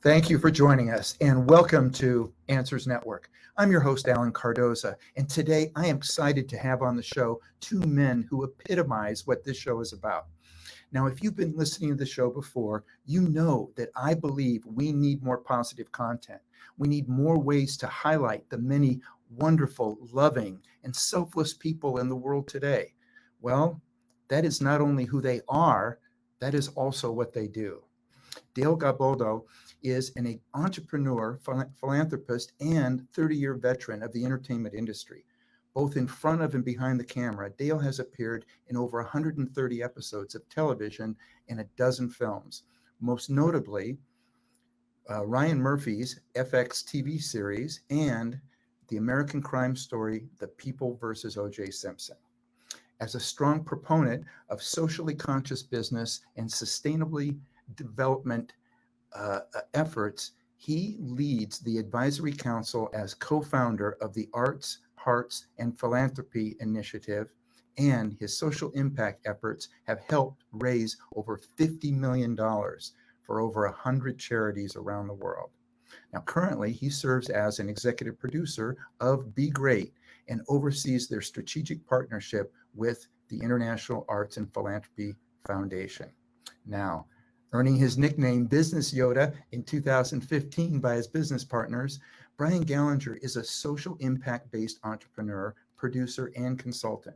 Thank you for joining us and welcome to Answers Network. I'm your host, Alan Cardoza, and today I am excited to have on the show two men who epitomize what this show is about. Now, if you've been listening to the show before, you know that I believe we need more positive content. We need more ways to highlight the many wonderful, loving, and selfless people in the world today. Well, that is not only who they are, that is also what they do. Dale-Godboldo is an entrepreneur, philanthropist, and 30-year veteran of the entertainment industry. Both in front of and behind the camera, Dale has appeared in over 130 episodes of television and a dozen films, most notably Ryan Murphy's FX TV series and the American crime story, The People vs. O.J. Simpson. As a strong proponent of socially conscious business and sustainably development efforts, he leads the advisory council as co-founder of the Arts, Hearts, and Philanthropy Initiative, and his social impact efforts have helped raise over $50 million for over 100 charities around the world. Now, currently, he serves as an executive producer of Be Great and oversees their strategic partnership with the International Arts and Philanthropy Foundation. Now, earning his nickname Business Yoda in 2015 by his business partners, Bryan-Gallinger is a social impact-based entrepreneur, producer, and consultant.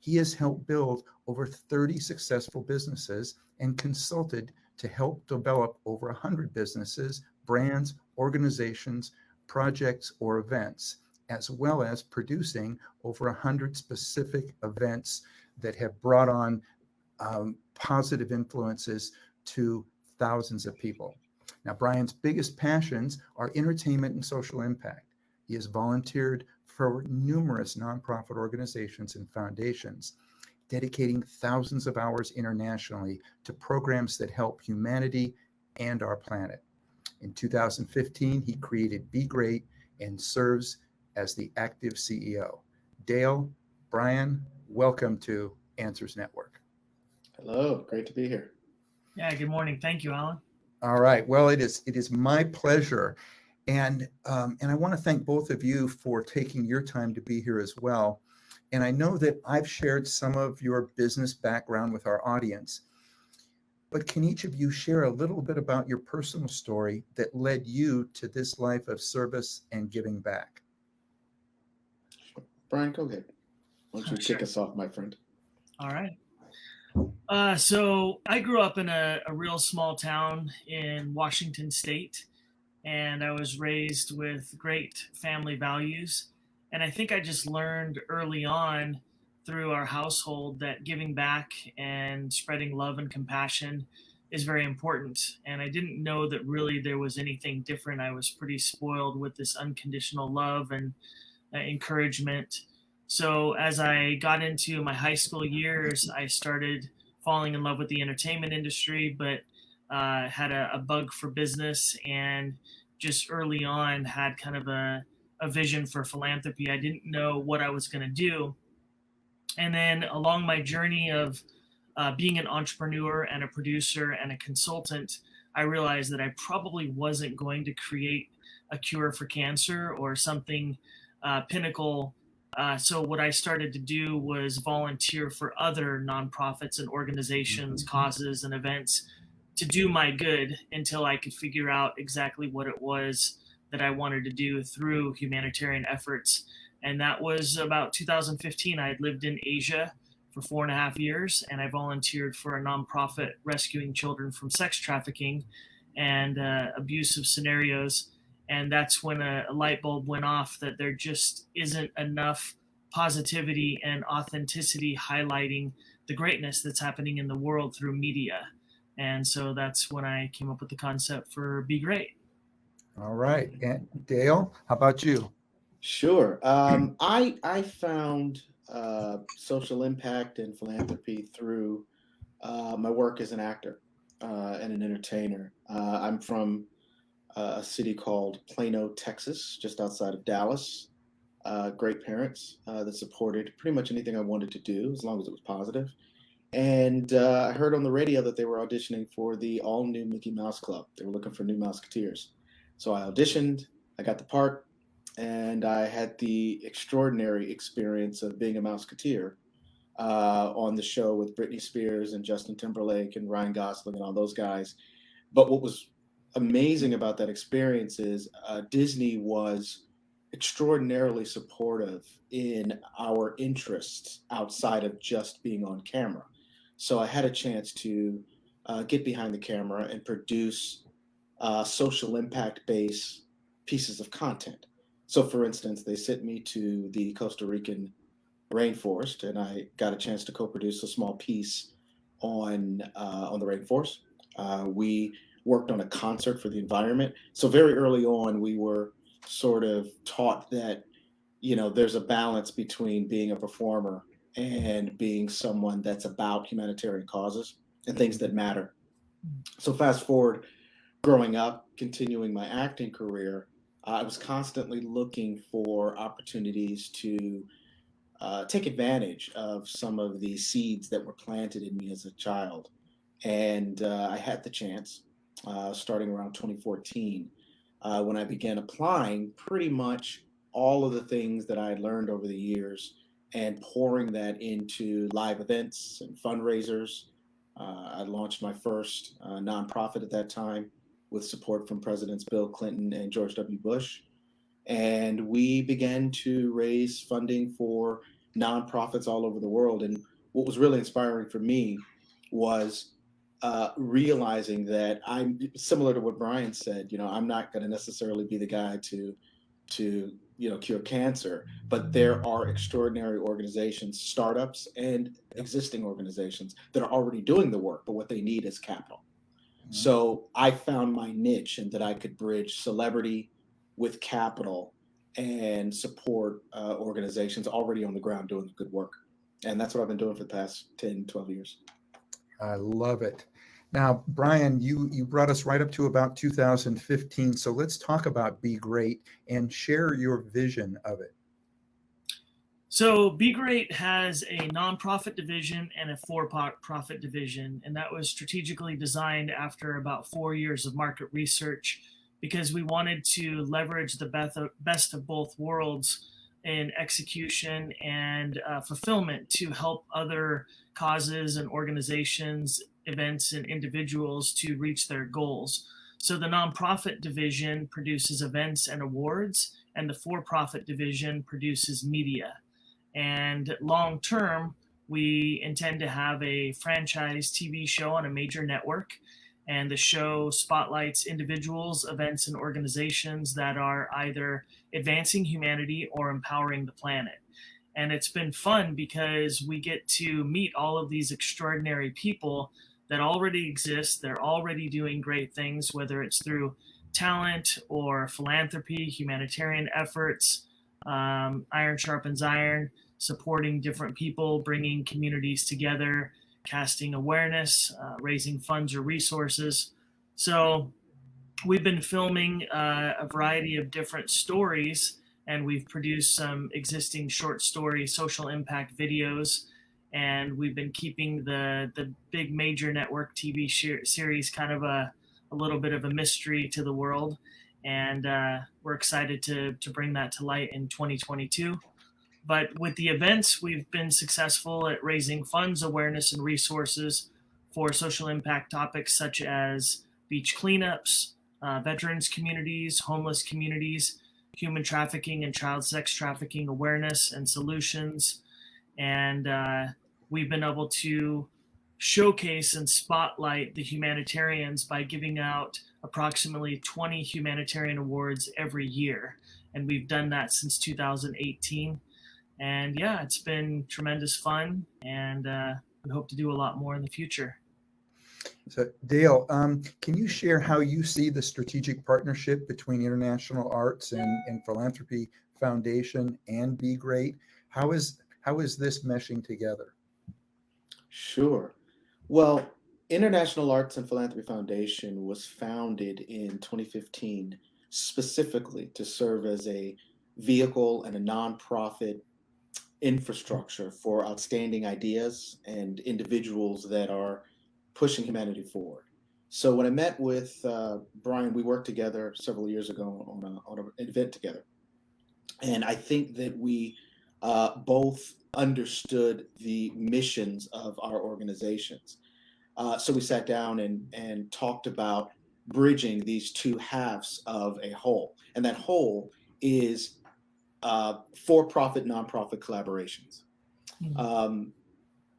He has helped build over 30 successful businesses and consulted to help develop over 100 businesses, brands, organizations, projects, or events, as well as producing over 100 specific events that have brought on positive influences to thousands of people. Now, Bryan's biggest passions are entertainment and social impact. He has volunteered for numerous nonprofit organizations and foundations, dedicating thousands of hours internationally to programs that help humanity and our planet. In 2015, he created Be Great and serves as the active CEO. Dale, Bryan, welcome to Answers Network. Hello, great to be here. Yeah, good morning. Thank you, Alan. All right. Well, it is my pleasure. And I want to thank both of you for taking your time to be here as well. And I know that I've shared some of your business background with our audience, but can each of you share a little bit about your personal story that led you to this life of service and giving back? Bryan, go ahead. Why don't you kick us off, my friend? All right. So I grew up in a real small town in Washington State, and I was raised with great family values. And I think I just learned early on through our household that giving back and spreading love and compassion is very important. And I didn't know that really there was anything different. I was pretty spoiled with this unconditional love and encouragement. So as I got into my high school years, I started falling in love with the entertainment industry, but had a bug for business and just early on had kind of a vision for philanthropy. I didn't know what I was going to do. And then along my journey of being an entrepreneur and a producer and a consultant, I realized that I probably wasn't going to create a cure for cancer or something pinnacle. So what I started to do was volunteer for other nonprofits and organizations, causes, and events to do my good until I could figure out exactly what it was that I wanted to do through humanitarian efforts. And that was about 2015. I had lived in Asia for 4.5 years, and I volunteered for a nonprofit rescuing children from sex trafficking and abusive scenarios. And that's when a light bulb went off that there just isn't enough positivity and authenticity highlighting the greatness that's happening in the world through media. And so that's when I came up with the concept for Be Great. All right. And Dale, how about you? Sure. I found social impact and philanthropy through my work as an actor and an entertainer. I'm from a city called Plano, Texas, just outside of Dallas. Great parents that supported pretty much anything I wanted to do as long as it was positive. And I heard on the radio that they were auditioning for the all-new Mickey Mouse Club. They were looking for new Mouseketeers. So I auditioned, I got the part, and I had the extraordinary experience of being a Mouseketeer on the show with Britney Spears and Justin Timberlake and Ryan Gosling and all those guys. But what was amazing about that experience is Disney was extraordinarily supportive in our interests outside of just being on camera. So I had a chance to get behind the camera and produce social impact based pieces of content. So, for instance, they sent me to the Costa Rican rainforest, and I got a chance to co-produce a small piece on the rainforest. We worked on a concert for the environment. So very early on, we were sort of taught that there's a balance between being a performer and being someone that's about humanitarian causes and things that matter. So fast forward, growing up, continuing my acting career, I was constantly looking for opportunities to take advantage of some of the seeds that were planted in me as a child. And I had the chance, starting around 2014, when I began applying pretty much all of the things that I had learned over the years and pouring that into live events and fundraisers. I launched my first nonprofit at that time with support from Presidents Bill Clinton and George W. Bush. And we began to raise funding for nonprofits all over the world. And what was really inspiring for me was realizing that I'm similar to what Brian said. I'm not going to necessarily be the guy to cure cancer, but there are extraordinary organizations, startups, and existing organizations that are already doing the work, but what they need is capital. Mm-hmm. So I found my niche and that I could bridge celebrity with capital and support organizations already on the ground doing the good work. And that's what I've been doing for the past 10, 12 years. I love it. Now, Brian, you brought us right up to about 2015. So let's talk about Be Great and share your vision of it. So Be Great has a nonprofit division and a for-profit division, and that was strategically designed after about 4 years of market research because we wanted to leverage the best of both worlds in execution and fulfillment to help other causes and organizations, events, and individuals to reach their goals. So the nonprofit division produces events and awards, and the for-profit division produces media. And long term, we intend to have a franchise TV show on a major network. And the show spotlights individuals, events, and organizations that are either advancing humanity or empowering the planet. And it's been fun because we get to meet all of these extraordinary people that already exist. They're already doing great things, whether it's through talent or philanthropy, humanitarian efforts, iron sharpens iron, supporting different people, bringing communities together, casting awareness, raising funds or resources. So we've been filming a variety of different stories, and we've produced some existing short story social impact videos. And we've been keeping the big major network TV series kind of a little bit of a mystery to the world. And we're excited to bring that to light in 2022. But with the events, we've been successful at raising funds, awareness, and resources for social impact topics such as beach cleanups, veterans communities, homeless communities, human trafficking and child sex trafficking awareness and solutions. And we've been able to showcase and spotlight the humanitarians by giving out approximately 20 humanitarian awards every year. And we've done that since 2018. And yeah, it's been tremendous fun, and we hope to do a lot more in the future. So Dale, can you share how you see the strategic partnership between International Arts and Philanthropy Foundation and Be Great? How is this meshing together? Sure. Well, International Arts and Philanthropy Foundation was founded in 2015 specifically to serve as a vehicle and a nonprofit infrastructure for outstanding ideas and individuals that are pushing humanity forward. So when I met with Bryan, we worked together several years ago on an event together. And I think that we both understood the missions of our organizations. So we sat down and talked about bridging these two halves of a whole. And that whole is for-profit, nonprofit collaborations.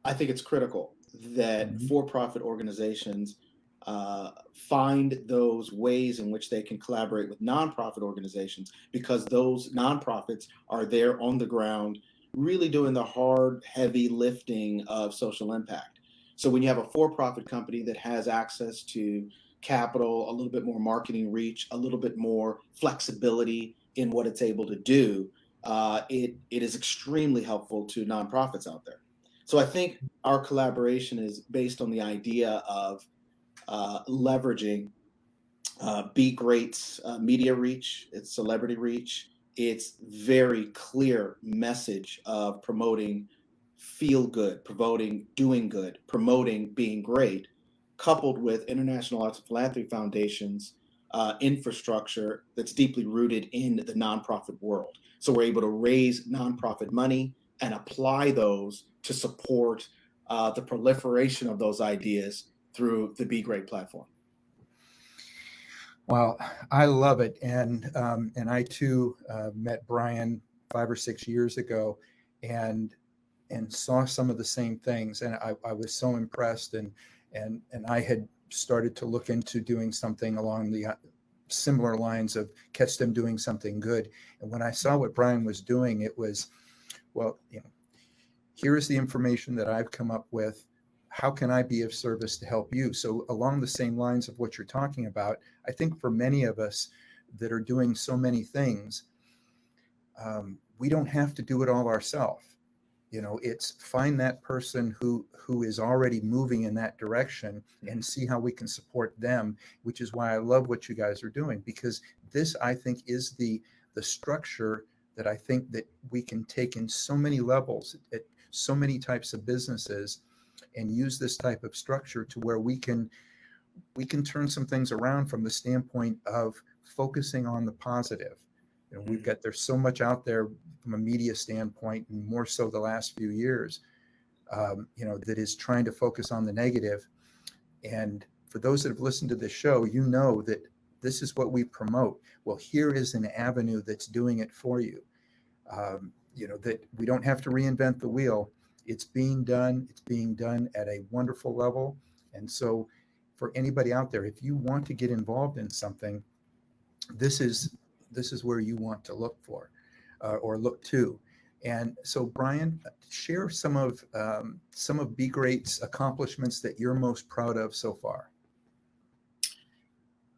I think it's critical that for-profit organizations find those ways in which they can collaborate with nonprofit organizations, because those nonprofits are there on the ground, really doing the hard, heavy lifting of social impact. So when you have a for-profit company that has access to capital, a little bit more marketing reach, a little bit more flexibility in what it's able to do, it is extremely helpful to nonprofits out there. So I think our collaboration is based on the idea of leveraging Be Great's media reach, its celebrity reach, its very clear message of promoting feel good, promoting doing good, promoting being great, coupled with International Arts and Philanthropy Foundation's infrastructure that's deeply rooted in the nonprofit world. So we're able to raise nonprofit money and apply those to support the proliferation of those ideas through the Be Great platform. Well, I love it, and I too met Bryan 5 or 6 years ago, and saw some of the same things, and I was so impressed, and I had started to look into doing something along the similar lines of catch them doing something good. And when I saw what Bryan was doing, it was, well, here's the information that I've come up with. How can I be of service to help you? So along the same lines of what you're talking about, I think for many of us that are doing so many things, we don't have to do it all ourselves. It's find that person who is already moving in that direction and see how we can support them, which is why I love what you guys are doing, because this, I think, is the structure that I think that we can take in so many levels at so many types of businesses, and use this type of structure to where we can turn some things around from the standpoint of focusing on the positive. There's so much out there from a media standpoint, and more so the last few years, that is trying to focus on the negative. And for those that have listened to this show, that this is what we promote. Well, here is an avenue that's doing it for you. That we don't have to reinvent the wheel. It's being done. It's being done at a wonderful level. And so for anybody out there, if you want to get involved in something, this is where you want to look for or look to. And so, Bryan, share some of Be Great's accomplishments that you're most proud of so far.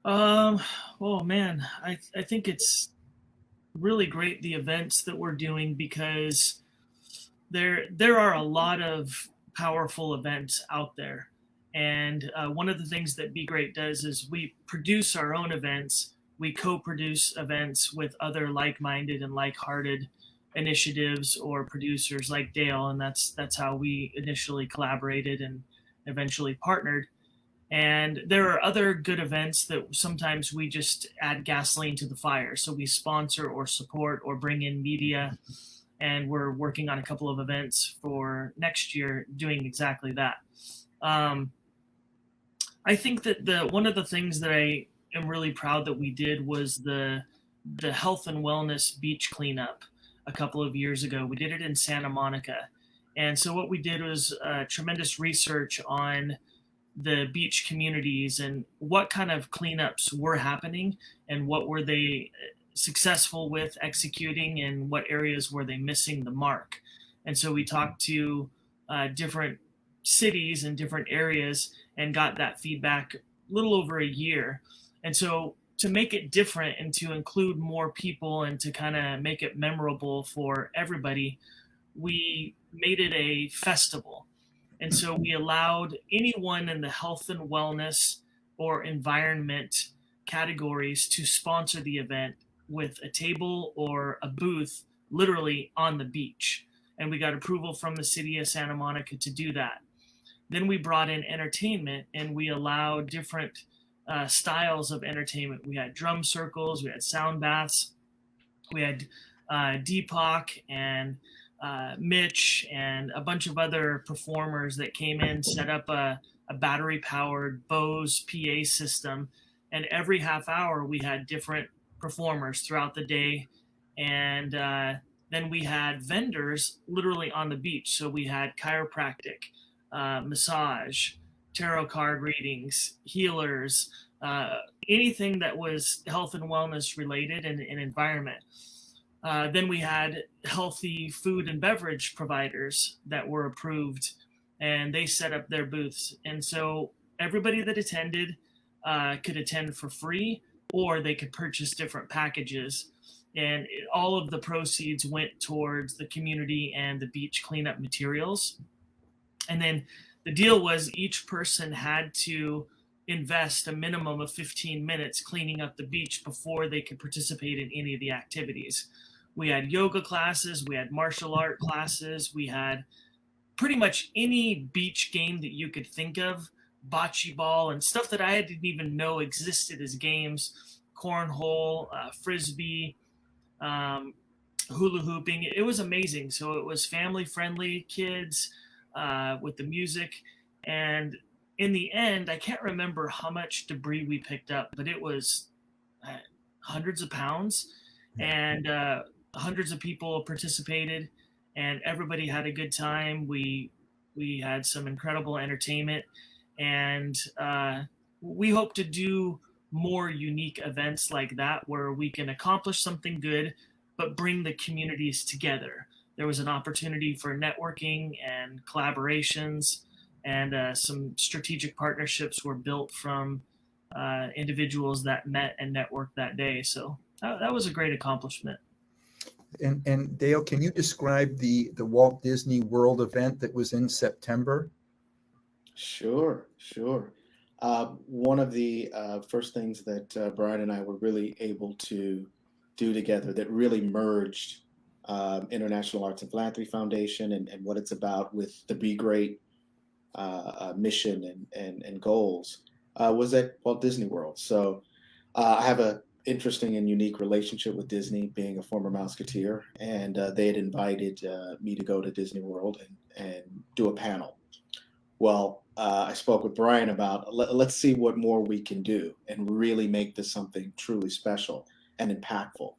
Oh man, I think it's really great, the events that we're doing, because there are a lot of powerful events out there. And one of the things that Be Great does is we produce our own events. We co-produce events with other like-minded and like-hearted initiatives or producers like Dale, and that's how we initially collaborated and eventually partnered. And there are other good events that sometimes we just add gasoline to the fire. So we sponsor or support or bring in media, and we're working on a couple of events for next year doing exactly that. I think that one of the things that I am really proud that we did was the health and wellness beach cleanup a couple of years ago. We did it in Santa Monica. And so what we did was tremendous research on the beach communities and what kind of cleanups were happening and what were they successful with executing and what areas were they missing the mark. And so we talked to different cities and different areas and got that feedback a little over a year. And so to make it different and to include more people and to kind of make it memorable for everybody, we made it a festival. And so we allowed anyone in the health and wellness or environment categories to sponsor the event with a table or a booth literally on the beach. and we got approval from the city of Santa Monica to do that. Then we brought in entertainment, and we allowed different styles of entertainment. We had drum circles, we had sound baths, we had Deepak and Mitch and a bunch of other performers that came in, set up a battery-powered Bose PA system, and every half hour we had different performers throughout the day. And then we had vendors literally on the beach. So we had chiropractic, massage, tarot card readings, healers, anything that was health and wellness related and environment. Then we had healthy food and beverage providers that were approved, and they set up their booths. And so everybody that attended could attend for free, or they could purchase different packages. And all of the proceeds went towards the community and the beach cleanup materials. And then the deal was each person had to invest a minimum of 15 minutes cleaning up the beach before they could participate in any of the activities. We had yoga classes, we had martial art classes, we had pretty much any beach game that you could think of, bocce ball and stuff that I didn't even know existed as games, cornhole, frisbee, hula hooping. It was amazing. So it was family friendly, kids with the music. And in the end, I can't remember how much debris we picked up, but it was hundreds of pounds, and hundreds of people participated, and everybody had a good time. We had some incredible entertainment, and we hope to do more unique events like that where we can accomplish something good but bring the communities together. There was an opportunity for networking and collaborations, and some strategic partnerships were built from individuals that met and networked that day. So that was a great accomplishment. And Dale, can you describe the Walt Disney World event that was in September? Sure. One of the first things that Brian and I were really able to do together that really merged International Arts and Philanthropy Foundation and what it's about with the Be Great mission and goals was at Walt Disney World. So I have a interesting and unique relationship with Disney, being a former Mouseketeer, and they had invited me to go to Disney World and do a panel. Well, I spoke with Brian about let's see what more we can do and really make this something truly special and impactful.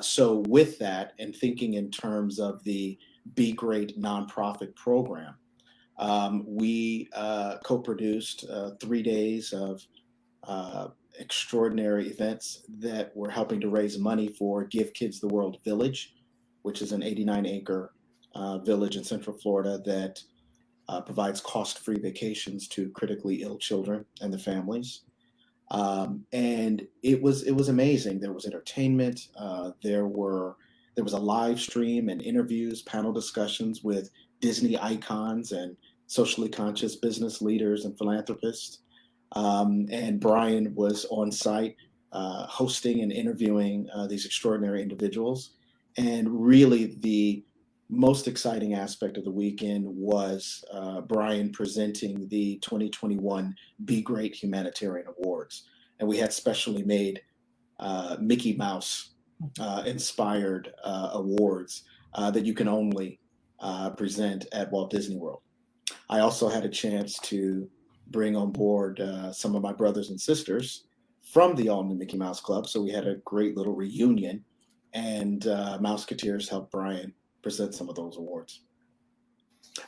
So with that, and thinking in terms of the Be Great nonprofit program, we co-produced 3 days of extraordinary events that were helping to raise money for Give Kids the World Village, which is an 89-acre village in Central Florida that provides cost-free vacations to critically ill children and the families. And it was amazing. There was entertainment. There was a live stream and interviews, panel discussions with Disney icons and socially conscious business leaders and philanthropists. And Brian was on site hosting and interviewing these extraordinary individuals. And really the most exciting aspect of the weekend was Brian presenting the 2021 Be Great Humanitarian Awards. And we had specially made Mickey Mouse inspired awards that you can only present at Walt Disney World. I also had a chance to bring on board some of my brothers and sisters from the All New Mickey Mouse Club. So we had a great little reunion, and Mouseketeers helped Brian present some of those awards.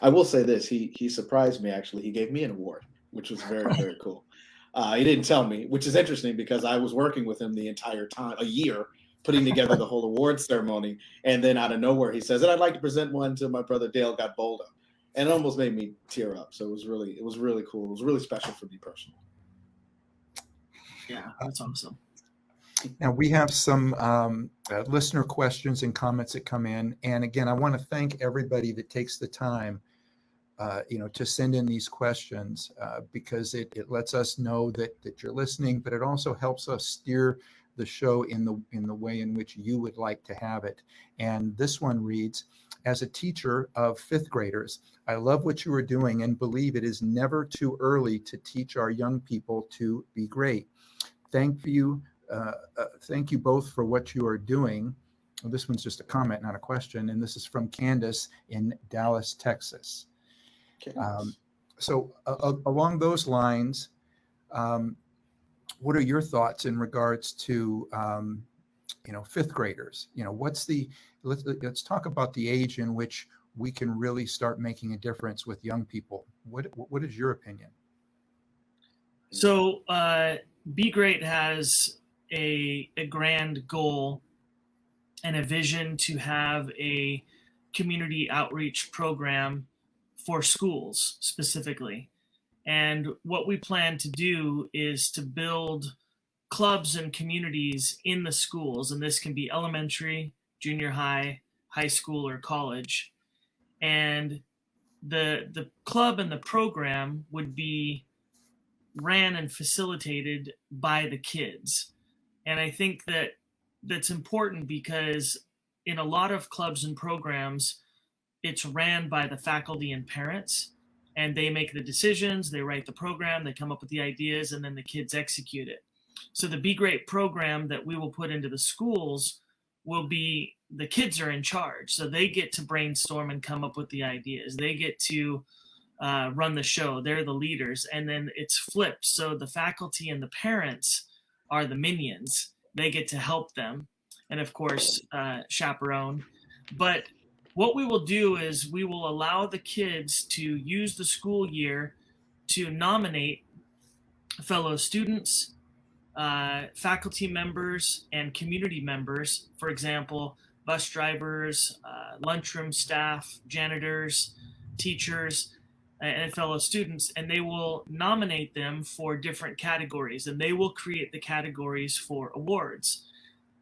I will say this, he surprised me, actually. He gave me an award, which was very, very cool. He didn't tell me, which is interesting because I was working with him the entire time, a year, putting together the whole awards ceremony. And then out of nowhere, he says, and I'd like to present one to my brother, Dale-Godboldo. And it almost made me tear up. So it was really cool. It was really special for me personally. Yeah, that's awesome. Now we have some listener questions and comments that come in. And again, I want to thank everybody that takes the time, to send in these questions because it lets us know that you're listening, but it also helps us steer the show in the way in which you would like to have it. And this one reads, as a teacher of fifth graders, I love what you are doing and believe it is never too early to teach our young people to be great. Thank you. Thank you both for what you are doing. Well, this one's just a comment, not a question. And this is from Candace in Dallas, Texas. Okay. So along those lines, what are your thoughts in regards to, fifth graders? Let's talk about the age in which we can really start making a difference with young people. What is your opinion? So Be Great has a grand goal and a vision to have a community outreach program for schools specifically. And what we plan to do is to build clubs and communities in the schools, and this can be elementary, junior high, high school, or college. And the club and the program would be ran and facilitated by the kids. And I think that that's important because in a lot of clubs and programs, it's ran by the faculty and parents, and they make the decisions, they write the program, they come up with the ideas, and then the kids execute it. So the Be Great program that we will put into the schools will be the kids are in charge. So they get to brainstorm and come up with the ideas. They get to run the show. They're the leaders. And then it's flipped. So the faculty and the parents are the minions. They get to help them. And of course, chaperone. But what we will do is we will allow the kids to use the school year to nominate fellow students, faculty members, and community members. For example, bus drivers, lunchroom staff, janitors, teachers, and fellow students, and they will nominate them for different categories, and they will create the categories for awards.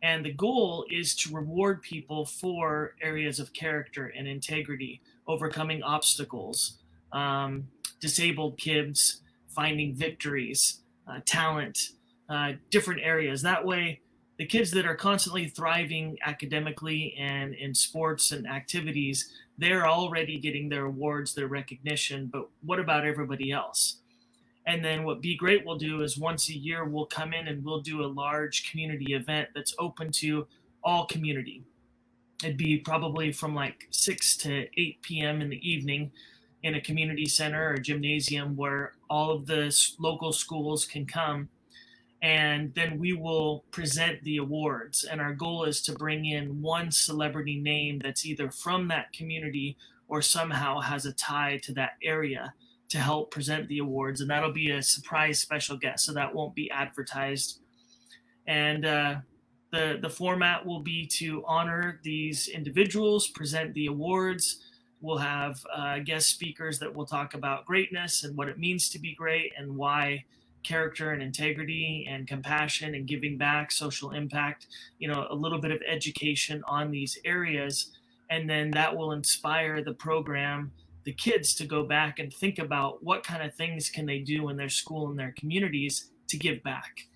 And the goal is to reward people for areas of character and integrity, overcoming obstacles, disabled kids finding victories, talent, different areas. That way, the kids that are constantly thriving academically and in sports and activities, they're already getting their awards, their recognition. But what about everybody else? And then what Be Great will do is once a year, we'll come in and we'll do a large community event that's open to all community. It'd be probably from like 6 to 8 p.m. in the evening in a community center or gymnasium where all of the local schools can come. And then we will present the awards. And our goal is to bring in one celebrity name that's either from that community or somehow has a tie to that area to help present the awards. And that'll be a surprise special guest. So that won't be advertised. And the format will be to honor these individuals, present the awards. We'll have guest speakers that will talk about greatness and what it means to be great and why character and integrity and compassion and giving back, social impact, a little bit of education on these areas. And then that will inspire the program, the kids to go back and think about what kind of things can they do in their school and their communities to give back.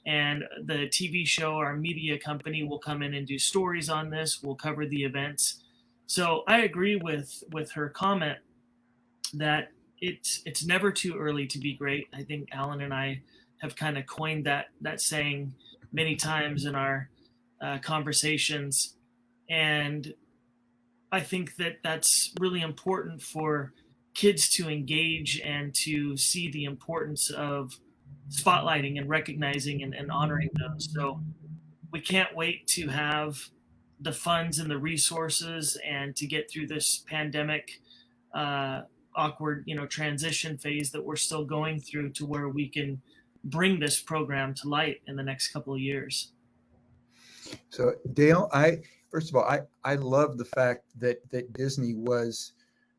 And the TV show, our media company, will come in and do stories on this. We'll cover the events. So I agree with her comment that it's never too early to be great. I think Alan and I have kind of coined that saying many times in our conversations. And I think that that's really important for kids to engage and to see the importance of spotlighting and recognizing and honoring those. So we can't wait to have the funds and the resources and to get through this pandemic awkward transition phase that we're still going through to where we can bring this program to light in the next couple of years. So Dale, first of all, I love the fact that Disney was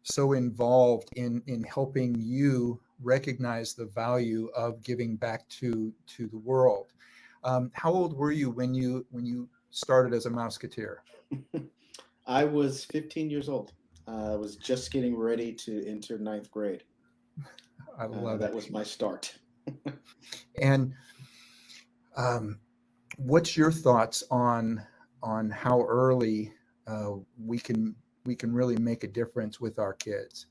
so involved in helping you recognize the value of giving back to the world. How old were you when you started as a Mouseketeer? I was 15 years old. I was just getting ready to enter ninth grade. I love that was my start. And what's your thoughts on how early we can we can really make a difference with our kids?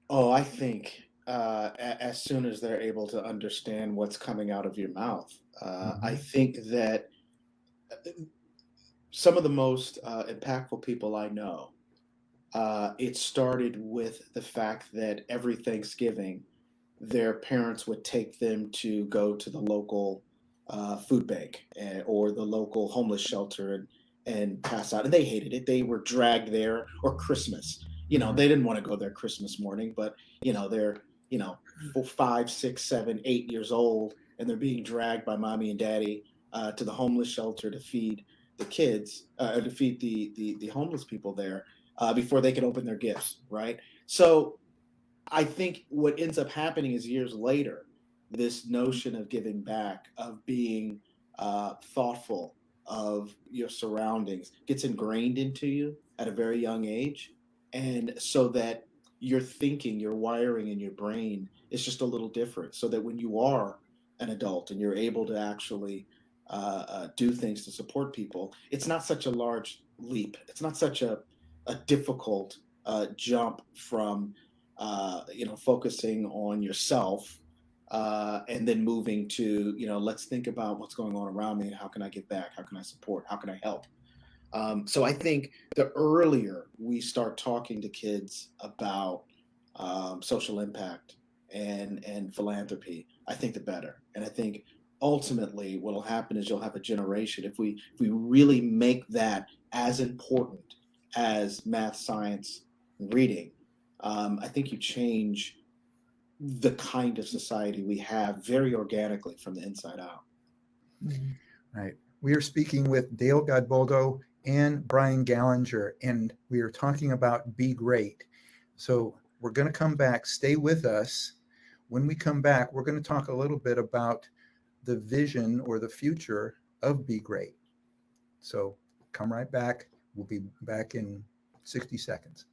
Oh, I think as soon as they're able to understand what's coming out of your mouth. I think that some of the most impactful people I know, it started with the fact that every Thanksgiving, their parents would take them to go to the local food bank or the local homeless shelter and pass out. And they hated it. They were dragged there. Or Christmas. They didn't want to go there Christmas morning, but they're 5, 6, 7, 8 years old, and they're being dragged by mommy and daddy to the homeless shelter to feed the kids, to feed the homeless people there before they can open their gifts, right? So I think what ends up happening is years later, this notion of giving back, of being thoughtful of your surroundings, gets ingrained into you at a very young age. And so that your thinking, your wiring in your brain is just a little different. So that when you are an adult and you're able to actually do things to support people, it's not such a large leap. It's not such a difficult jump from focusing on yourself and then moving to, let's think about what's going on around me and how can I give back? How can I support? How can I help? So I think the earlier we start talking to kids about social impact and philanthropy, I think the better. And I think ultimately what will happen is you'll have a generation, if we really make that as important as math, science, and reading, I think you change the kind of society we have very organically from the inside out. Right. We are speaking with Dale-Godboldo and Bryan-Gallinger, and we are talking about Be Great. So we're going to come back. Stay with us. When we come back, we're going to talk a little bit about the vision or the future of Be Great. So come right back. We'll be back in 60 seconds.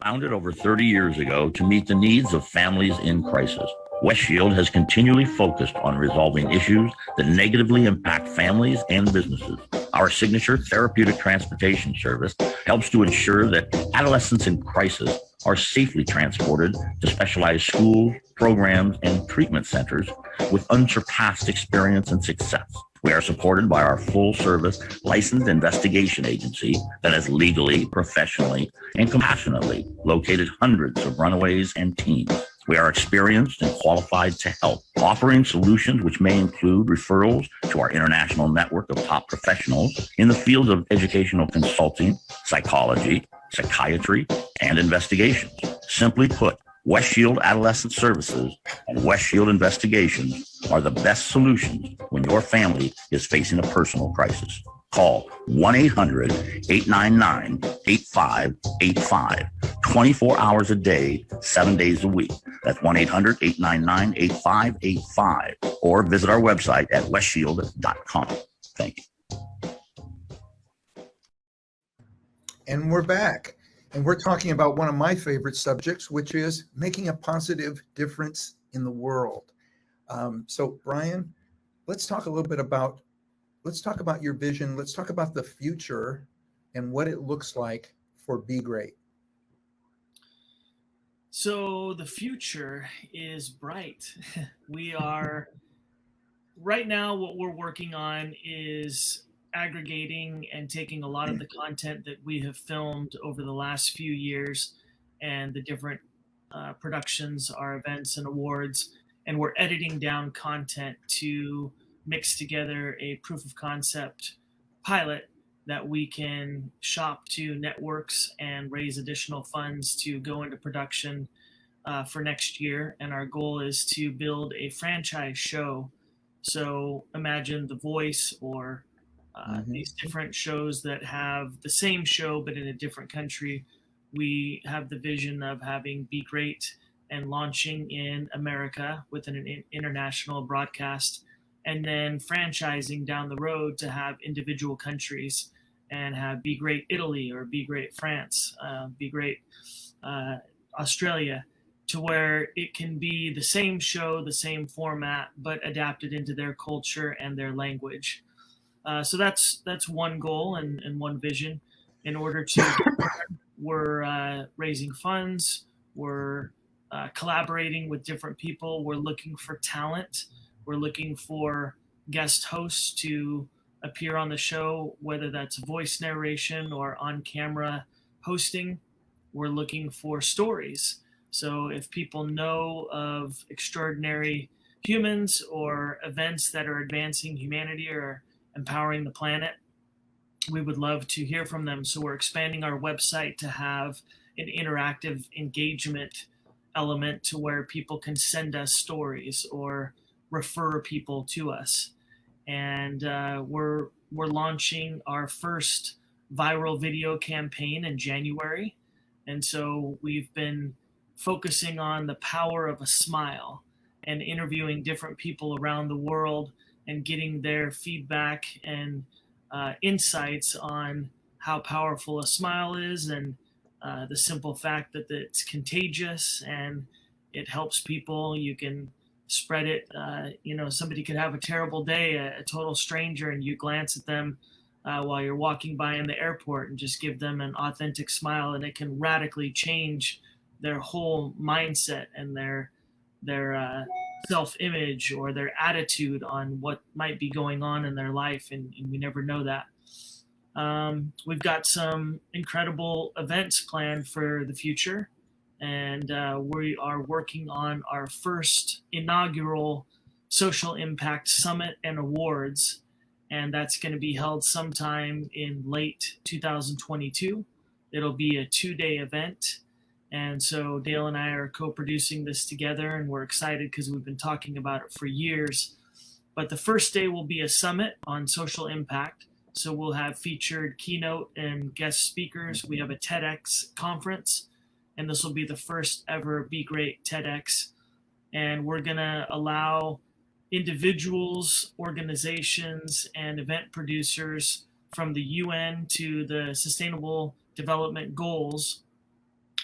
Founded over 30 years ago to meet the needs of families in crisis, West Shield has continually focused on resolving issues that negatively impact families and businesses. Our signature therapeutic transportation service helps to ensure that adolescents in crisis are safely transported to specialized schools, programs, and treatment centers with unsurpassed experience and success. We are supported by our full-service licensed investigation agency that has legally, professionally, and compassionately located hundreds of runaways and teens. We are experienced and qualified to help, offering solutions which may include referrals to our international network of top professionals in the field of educational consulting, psychology, psychiatry, and investigations. Simply put, West Shield Adolescent Services and West Shield Investigations are the best solutions when your family is facing a personal crisis. Call 1-800-899-8585, 24 hours a day, 7 days a week. That's 1-800-899-8585, or visit our website at westshield.com. Thank you. And we're back. And we're talking about one of my favorite subjects, which is making a positive difference in the world. So, Bryan, let's talk a little bit about, your vision. Let's talk about the future and what it looks like for Be Great. So the future is bright. We are, right now, what we're working on is aggregating and taking a lot of the content that we have filmed over the last few years and the different productions, our events and awards, and we're editing down content to mix together a proof of concept pilot that we can shop to networks and raise additional funds to go into production for next year. And our goal is to build a franchise show. So imagine The Voice or these different shows that have the same show but in a different country. We have the vision of having Be Great and launching in America with an international broadcast, and then franchising down the road to have individual countries and have Be Great Italy or Be Great France, Be Great Australia, to where it can be the same show, the same format, but adapted into their culture and their language. So that's one goal and one vision. in order to. We're raising funds. We're collaborating with different people. We're looking for talent. We're looking for guest hosts to appear on the show, whether that's voice narration or on-camera hosting. We're looking for stories. So if people know of extraordinary humans or events that are advancing humanity or empowering the planet, we would love to hear from them. So we're expanding our website to have an interactive engagement element to where people can send us stories or refer people to us. And we're launching our first viral video campaign in January. And so we've been focusing on the power of a smile and interviewing different people around the world and getting their feedback and insights on how powerful a smile is, and the simple fact that it's contagious and it helps people. You can spread it. Somebody could have a terrible day, a total stranger, and you glance at them while you're walking by in the airport and just give them an authentic smile, and it can radically change their whole mindset and their self-image or their attitude on what might be going on in their life, and we never know that. We've got some incredible events planned for the future, and we are working on our first inaugural Social Impact Summit and Awards, and that's going to be held sometime in late 2022. It'll be a 2-day event. And so Dale and I are co-producing this together, and we're excited because we've been talking about it for years. But the first day will be a summit on social impact. So we'll have featured keynote and guest speakers. We have a TEDx conference, and this will be the first ever Be Great TEDx. And we're going to allow individuals, organizations, and event producers from the UN to the Sustainable Development Goals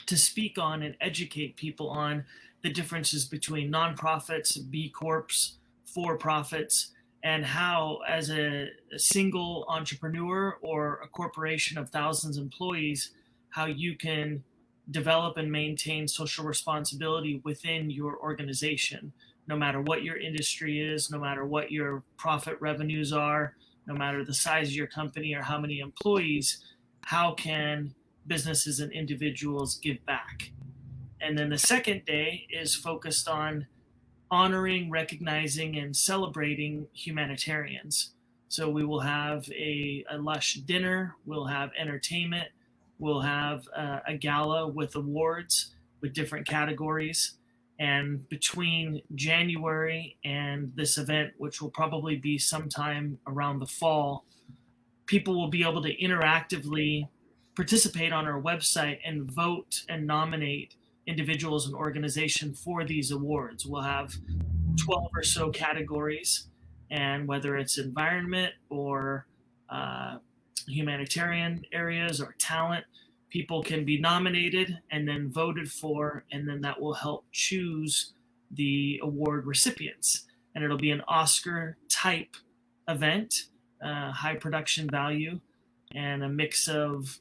to speak on and educate people on the differences between nonprofits, B Corps, for-profits, and how, as a single entrepreneur or a corporation of thousands of employees, how you can develop and maintain social responsibility within your organization, no matter what your industry is, no matter what your profit revenues are, no matter the size of your company or how many employees. How can businesses and individuals give back? And then the second day is focused on honoring, recognizing, and celebrating humanitarians. So we will have a lush dinner, we'll have entertainment, we'll have a gala with awards with different categories. And between January and this event, which will probably be sometime around the fall, people will be able to interactively participate on our website and vote and nominate individuals and organizations for these awards. We'll have 12 or so categories, and whether it's environment or humanitarian areas or talent, people can be nominated and then voted for, and then that will help choose the award recipients. And it'll be an Oscar type event, high production value, and a mix of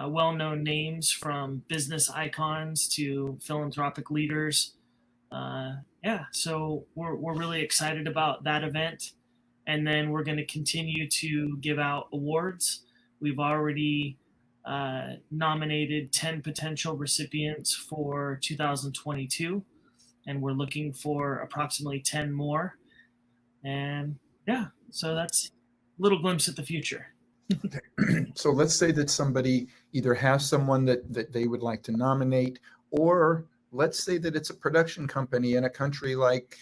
well-known names from business icons to philanthropic leaders. So we're really excited about that event. And then we're going to continue to give out awards. We've already nominated 10 potential recipients for 2022, and we're looking for approximately 10 more. And so that's a little glimpse at the future. So let's say that somebody either has someone that they would like to nominate, or let's say that it's a production company in a country like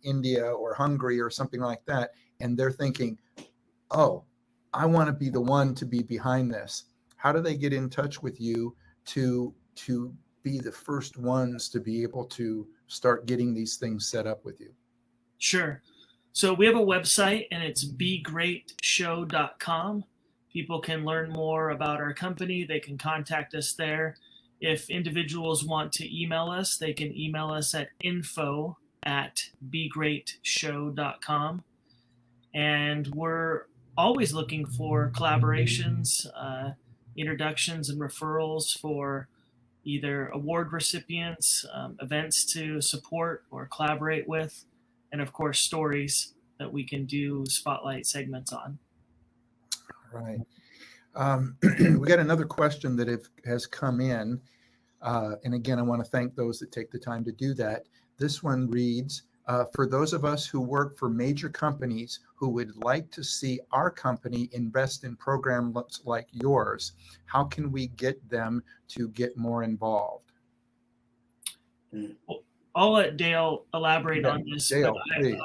India or Hungary or something like that, and they're thinking, oh, I want to be the one to be behind this. How do they get in touch with you to be the first ones to be able to start getting these things set up with you? Sure. So we have a website, and it's begreatshow.com. People can learn more about our company. They can contact us there. If individuals want to email us, they can email us at info@begreatshow.com. And we're always looking for collaborations. introductions and referrals for either award recipients, events to support or collaborate with, and of course, stories that we can do spotlight segments on. Right. We got another question that has come in. And again, I want to thank those that take the time to do that. This one reads, for those of us who work for major companies who would like to see our company invest in programs like yours, how can we get them to get more involved? I'll let Dale elaborate on this. Dale, please.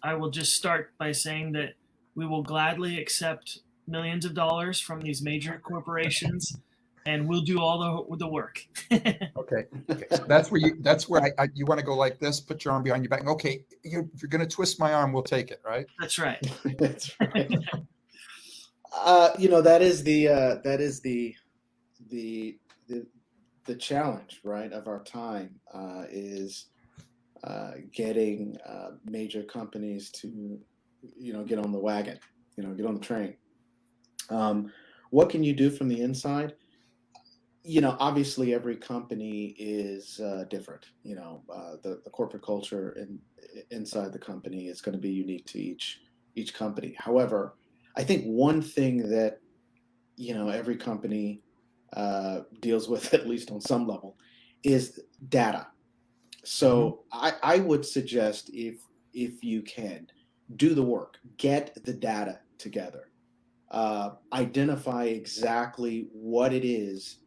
I will just start by saying that we will gladly accept millions of dollars from these major corporations, and we'll do all the work. Okay. So that's where you want to go like this, put your arm behind your back. Okay, if you're going to twist my arm, we'll take it, right? That's right. That's right. That is the challenge, right, of our time, is getting major companies to, get on the wagon, get on the train. What can you do from the inside? Obviously every company is different. The corporate culture inside the company is going to be unique to each company. However, I think one thing that, every company deals with, at least on some level, is data. So I would suggest, if you can, do the work, get the data together, identify exactly what it is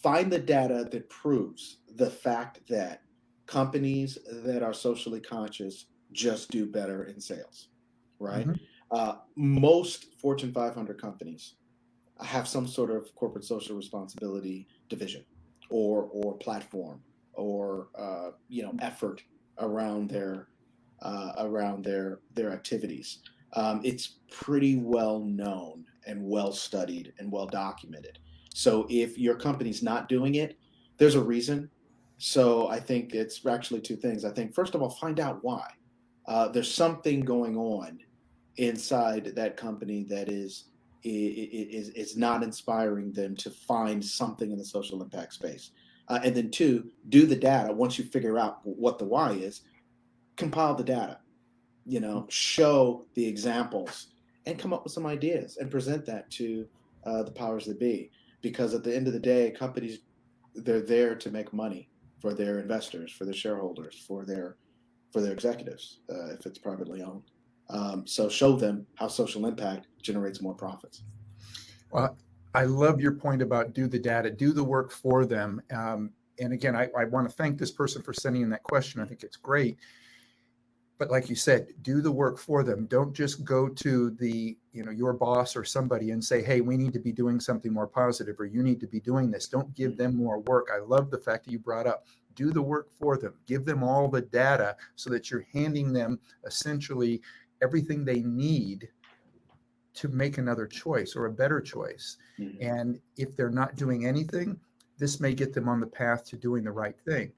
find the data that proves the fact that companies that are socially conscious just do better in sales, right? Most Fortune 500 companies have some sort of corporate social responsibility division or platform or effort around their activities. It's pretty well known and well studied and well documented. So if your company's not doing it, there's a reason. So I think it's actually two things. I think, first of all, find out why. There's something going on inside that company that is not inspiring them to find something in the social impact space. And then two, do the data. Once you figure out what the why is, compile the data, show the examples and come up with some ideas and present that to the powers that be. Because at the end of the day, companies, they're there to make money for their investors, for their shareholders, for their executives, if it's privately owned. So show them how social impact generates more profits. Well, I love your point about do the data, do the work for them. And again, I want to thank this person for sending in that question. I think it's great. But like you said, do the work for them. Don't just go to your boss or somebody and say, hey, we need to be doing something more positive, or you need to be doing this. Don't give them more work. I love the fact that you brought up, do the work for them. Give them all the data so that you're handing them essentially everything they need to make another choice or a better choice. Mm-hmm. And if they're not doing anything, this may get them on the path to doing the right thing.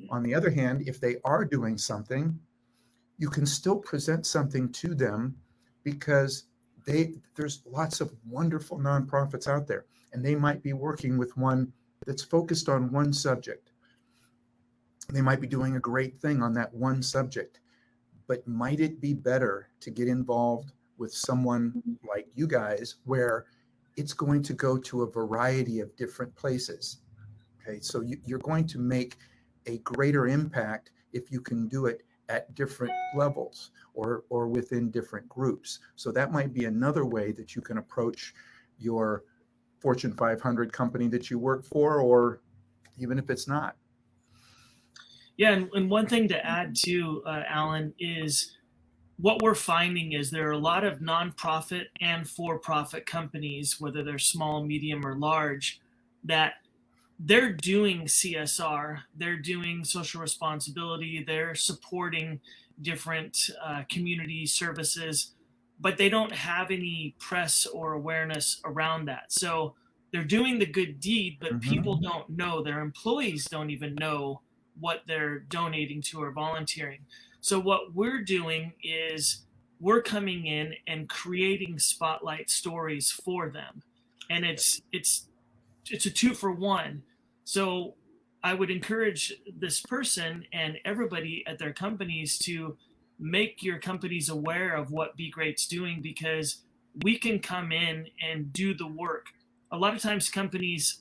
Mm-hmm. On the other hand, if they are doing something, you can still present something to them, because there's lots of wonderful nonprofits out there, and they might be working with one that's focused on one subject. They might be doing a great thing on that one subject, but might it be better to get involved with someone like you guys, where it's going to go to a variety of different places? Okay, so you're going to make a greater impact if you can do it at different levels or within different groups. So that might be another way that you can approach your Fortune 500 company that you work for, or even if it's not. Yeah, and one thing to add to, Alan, is what we're finding is there are a lot of nonprofit and for-profit companies, whether they're small, medium, or large, that they're doing CSR, they're doing social responsibility, they're supporting different community services, but they don't have any press or awareness around that. So they're doing the good deed, but people don't know, their employees don't even know what they're donating to or volunteering. So what we're doing is we're coming in and creating spotlight stories for them. And it's a 2-for-1. So I would encourage this person and everybody at their companies to make your companies aware of what Be Great's doing, because we can come in and do the work. A lot of times companies,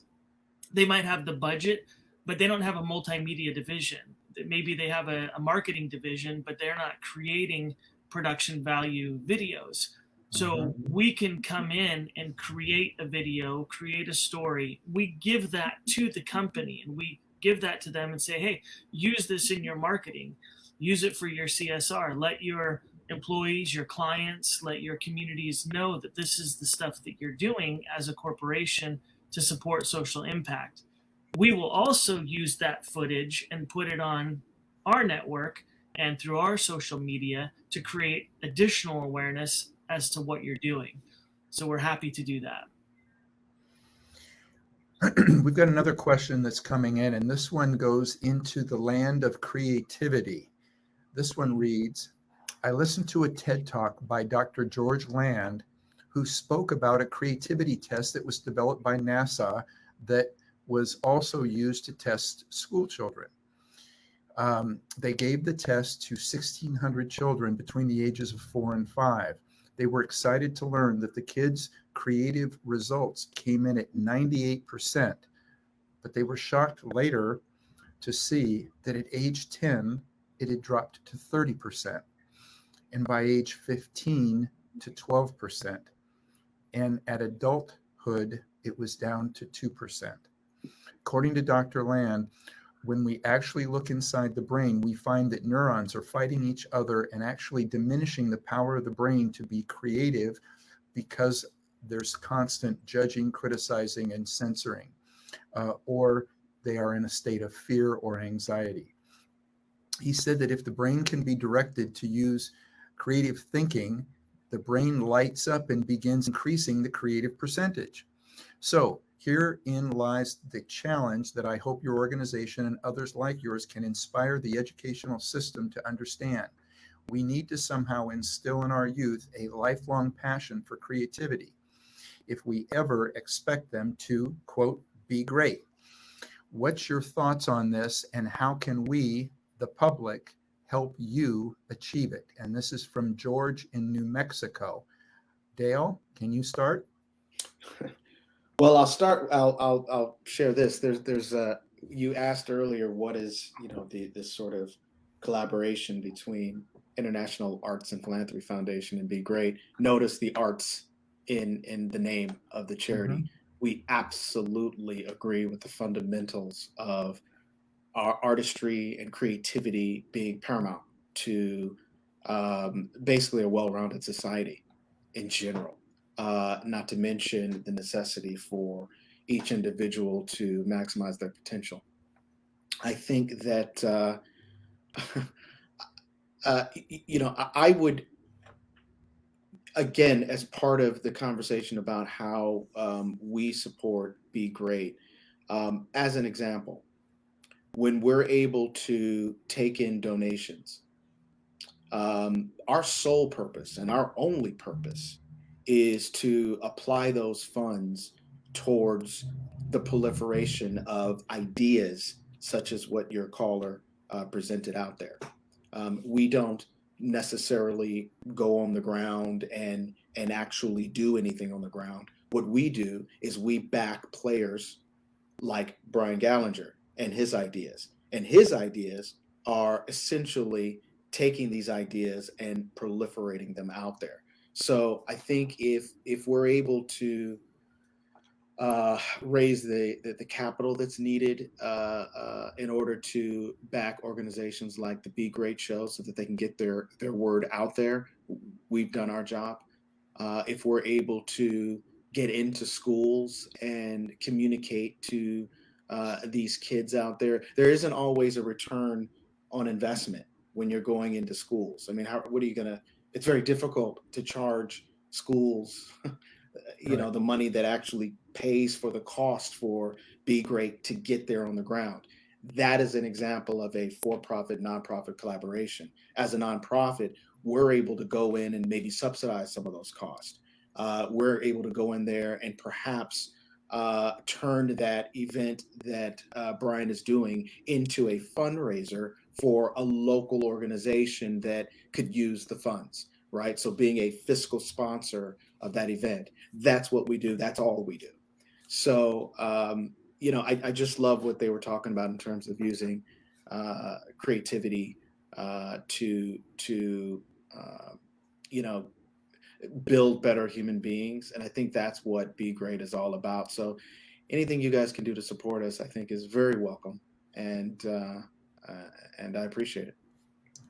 they might have the budget, but they don't have a multimedia division. Maybe they have a marketing division, but they're not creating production value videos. So we can come in and create a video, create a story. We give that to the company and we give that to them and say, hey, use this in your marketing. Use it for your CSR. Let your employees, your clients, let your communities know that this is the stuff that you're doing as a corporation to support social impact. We will also use that footage and put it on our network and through our social media to create additional awareness as to what you're doing. So we're happy to do that. We've got another question that's coming in, and this one goes into the land of creativity. This one reads, I listened to a TED Talk by Dr. George Land, who spoke about a creativity test that was developed by NASA that was also used to test school children. They gave the test to 1,600 children between the ages of 4 and 5. They were excited to learn that the kids' creative results came in at 98%, but they were shocked later to see that at age 10, it had dropped to 30%, and by age 15 to 12%, and at adulthood, it was down to 2%. According to Dr. Land, when we actually look inside the brain, we find that neurons are fighting each other and actually diminishing the power of the brain to be creative because there's constant judging, criticizing, and censoring, or they are in a state of fear or anxiety. He said that if the brain can be directed to use creative thinking, the brain lights up and begins increasing the creative percentage. So herein lies the challenge that I hope your organization and others like yours can inspire the educational system to understand. We need to somehow instill in our youth a lifelong passion for creativity if we ever expect them to, quote, be great. What's your thoughts on this, and how can we, the public, help you achieve it? And this is from George in New Mexico. Dale, can you start? Well, I'll start. I'll share this. There's you asked earlier, what is this sort of collaboration between International Arts and Philanthropy Foundation and Be Great. Notice the arts in the name of the charity. Mm-hmm. We absolutely agree with the fundamentals of our artistry and creativity being paramount to basically a well-rounded society in general. Not to mention the necessity for each individual to maximize their potential. I think that, I would, again, as part of the conversation about how we support Be Great, as an example, when we're able to take in donations, our sole purpose and our only purpose is to apply those funds towards the proliferation of ideas such as what your caller presented out there. We don't necessarily go on the ground and actually do anything on the ground. What we do is we back players like Bryan-Gallinger and his ideas. And his ideas are essentially taking these ideas and proliferating them out there. So I think if we're able to raise the capital that's needed in order to back organizations like the Be Great show so that they can get their word out there, we've done our job. If we're able to get into schools and communicate to these kids out there, there isn't always a return on investment when you're going into schools. I mean, what are you going to, it's very difficult to charge schools, right, the money that actually pays for the cost for Be Great to get there on the ground. That is an example of a for-profit, nonprofit collaboration. As a nonprofit, we're able to go in and maybe subsidize some of those costs. We're able to go in there and perhaps turn that event that Bryan is doing into a fundraiser for a local organization that could use the funds, right? So being a fiscal sponsor of that event, that's what we do. That's all we do. So, I just love what they were talking about in terms of using creativity to build better human beings. And I think that's what Be Great is all about. So anything you guys can do to support us, I think is very welcome. And I appreciate it.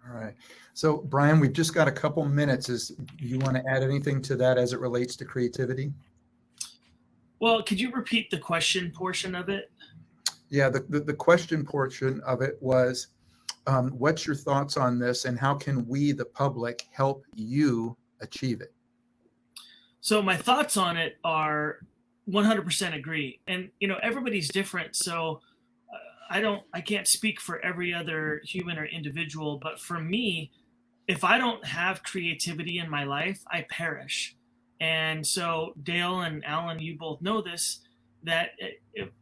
All right. So Bryan, we've just got a couple minutes. You want to add anything to that as it relates to creativity? Well, could you repeat the question portion of it? Yeah, the question portion of it was, what's your thoughts on this and how can we, the public, help you achieve it? So my thoughts on it are 100% agree. And, everybody's different. So I can't speak for every other human or individual, but for me, if I don't have creativity in my life, I perish. And so Dale and Alan, you both know this, that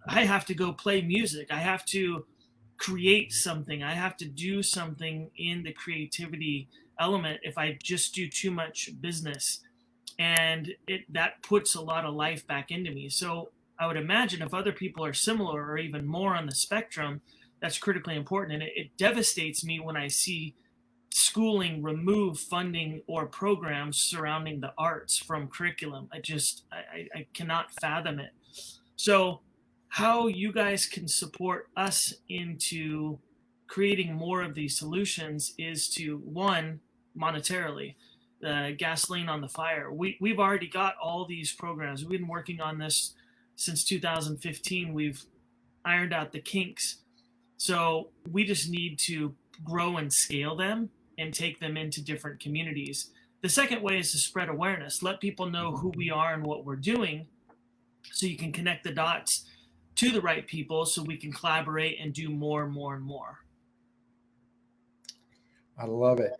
I have to go play music. I have to create something. I have to do something in the creativity element if I just do too much business. And that puts a lot of life back into me. So I would imagine if other people are similar or even more on the spectrum, that's critically important. And it devastates me when I see schooling remove funding or programs surrounding the arts from curriculum. I cannot fathom it. So how you guys can support us into creating more of these solutions is to, one, monetarily, the gasoline on the fire. We've already got all these programs. We've been working on this since 2015. We've ironed out the kinks. So we just need to grow and scale them and take them into different communities. The second way is to spread awareness. Let people know who we are and what we're doing so you can connect the dots to the right people so we can collaborate and do more and more and more. I love it.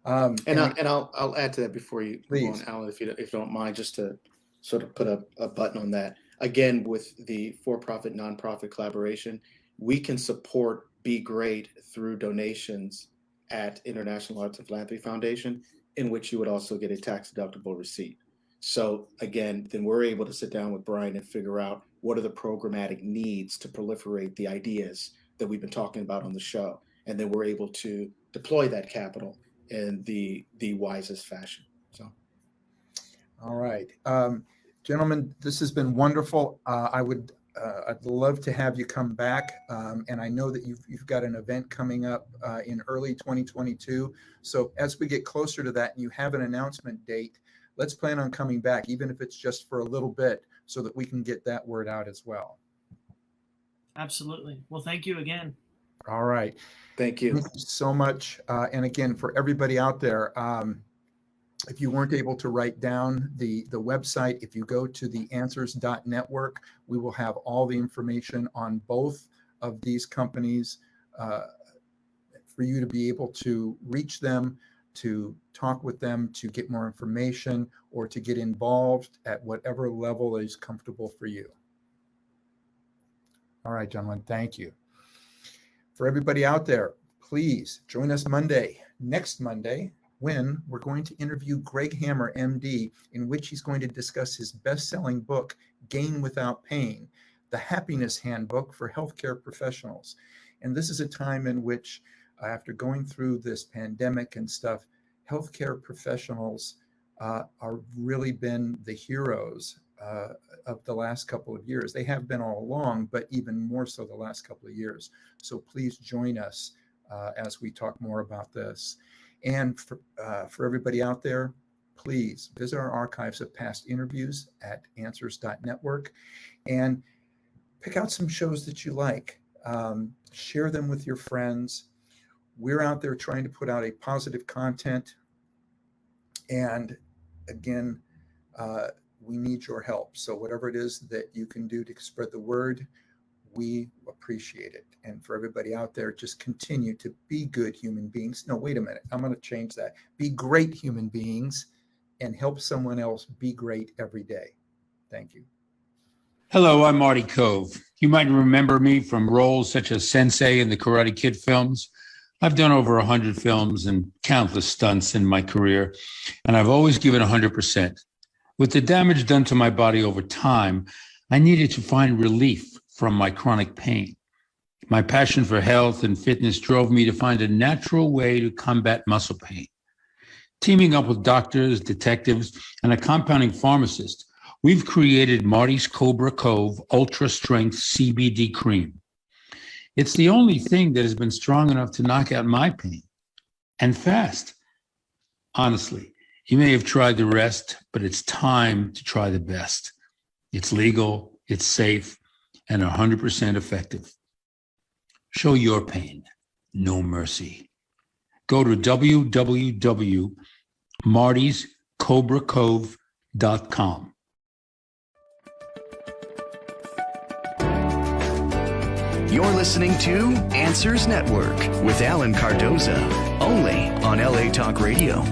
I'll add to that before you please go on, Alan, if you don't mind, just to sort of put a button on that. Again, with the for-profit, nonprofit collaboration, we can support Be Great through donations at International Arts and Philanthropy Foundation, in which you would also get a tax-deductible receipt. So again, then we're able to sit down with Bryan and figure out what are the programmatic needs to proliferate the ideas that we've been talking about on the show. And then we're able to deploy that capital in the wisest fashion. So, all right. Gentlemen, this has been wonderful. I'd love to have you come back. And I know that you've got an event coming up in early 2022. So as we get closer to that and you have an announcement date, let's plan on coming back, even if it's just for a little bit, so that we can get that word out as well. Absolutely. Well, thank you again. All right. Thank you. Thank you so much. And again, for everybody out there, if you weren't able to write down the website, if you go to the answers.network, we will have all the information on both of these companies for you to be able to reach them, to talk with them, to get more information, or to get involved at whatever level is comfortable for you. All right, gentlemen, thank you. For everybody out there, please join us next Monday, when we're going to interview Greg Hammer, MD, in which he's going to discuss his best-selling book, Gain Without Pain, the happiness handbook for healthcare professionals. And this is a time in which, after going through this pandemic and stuff, healthcare professionals are really been the heroes of the last couple of years. They have been all along, but even more so the last couple of years. So please join us as we talk more about this. And for everybody out there, please visit our archives of past interviews at answers.network and pick out some shows that you like. Share them with your friends. We're out there trying to put out a positive content. And again, we need your help. So whatever it is that you can do to spread the word, we appreciate it. And for everybody out there, just continue to be good human beings. No, wait a minute. I'm going to change that. Be great human beings and help someone else be great every day. Thank you. Hello, I'm Marty Cove. You might remember me from roles such as Sensei in the Karate Kid films. I've done over 100 films and countless stunts in my career, and I've always given 100%. With the damage done to my body over time, I needed to find relief from my chronic pain. My passion for health and fitness drove me to find a natural way to combat muscle pain. Teaming up with doctors, detectives, and a compounding pharmacist, we've created Marty's Cobra Cove Ultra Strength CBD Cream. It's the only thing that has been strong enough to knock out my pain, and fast. Honestly, you may have tried the rest, but it's time to try the best. It's legal, it's safe, and 100% effective. Show your pain no mercy. Go to www.martyscobracove.com. You're listening to Answers Network with Alan Cardoza, only on LA Talk Radio.